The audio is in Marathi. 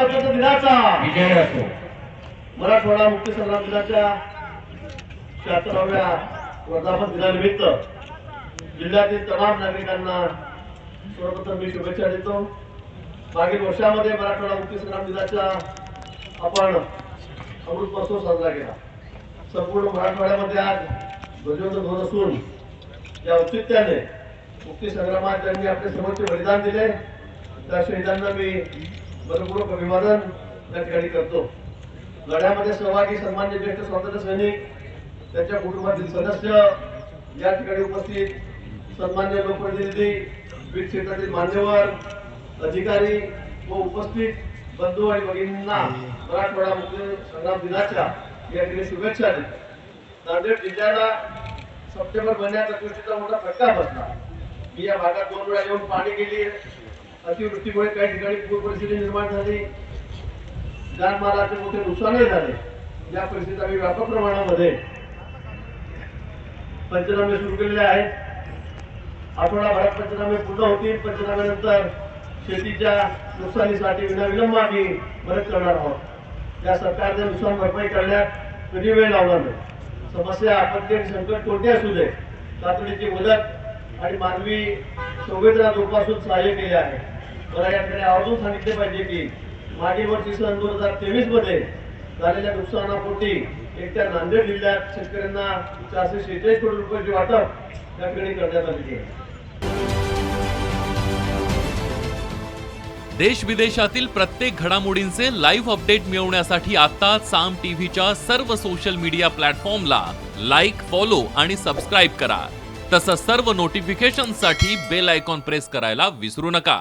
बचत दिनाचा विजय असो. मराठवाडा मुक्ती संग्राम दिनाच्या 76व्या वर्धापन दिनानिमित्त जिल्ह्यातील तमाम नागरिकांना सर्वप्रथम मी शुभेच्छा देतो. मागील वर्षामध्ये मराठवाडा मुक्ती संग्राम दिनाचा आपण अमृत महोत्सव साजरा केला. संपूर्ण मराठवाड्यामध्ये आज ध्वजवंदन होत असून या औचित्याने मुक्ती संग्रामात ज्यांनी आपले सर्वोच्च बलिदान दिले त्या शहीदांना मी मनपूर्वक अभिवादन या ठिकाणी करतो. लढ्यामध्ये सहभागी सन्माननीय ज्येष्ठ स्वातंत्र्य सैनिक, त्यांच्या कुटुंबातील सदस्य, या ठिकाणी उपस्थित सन्माननीय लोकप्रतिनिधी, विविध क्षेत्रातील मान्यवर, अधिकारी व उपस्थित बंधू आणि भगिनींना मराठवाडा मुक्ती संग्राम दिनाच्या या ठिकाणी शुभेच्छा देतो. नांदेड जिल्ह्याला सप्टेंबर महिन्यात अतिवृष्टीचा मोठा फटका बसला. मी या भागात 2 वेळा येऊन पाणी गेली. अतिवृष्टीमुळे काही ठिकाणी पूर परिस्थिती निर्माण झाली, जानमालाचे मोठे नुकसानही झाले. या परिस्थितीत आम्ही व्यापक प्रमाणामध्ये पंचनामे सुरू केलेले आहेत. आठवडाभरात पंचनामे पूर्ण होतील. पंचनाम्यानंतर शेतीच्या नुकसानीसाठी विनाविलंब आम्ही मदत करणार आहोत. या सरकारने नुकसान भरपाई करण्यात कधी वेळ लावणार नाही. समस्या, आपत्ती आणि संकट कोणते असू दे, तातडीची मदत आणि मानवी संवेदना जोपासून सहाय्य केले आहे. मला या ठिकाणी आवर्जून सांगितले पाहिजे की मागील वर्षी सन 2023 मध्ये झालेल्या नुकसानापोटी एकट्या नांदेड जिल्ह्यात शेतकऱ्यांना 446 कोटी रुपयाचे वाटप या ठिकाणी करण्यात आले आहे. देश विदेशातील प्रत्येक घडामोडींचे लाईव्ह अपडेट मिळवण्यासाठी आता साम टीव्हीच्या सर्व सोशल मीडिया प्लॅटफॉर्मला लाईक, फॉलो आणि सबस्क्राईब करा. तसंच सर्व नोटिफिकेशनसाठी बेल आयकॉन प्रेस करायला विसरू नका.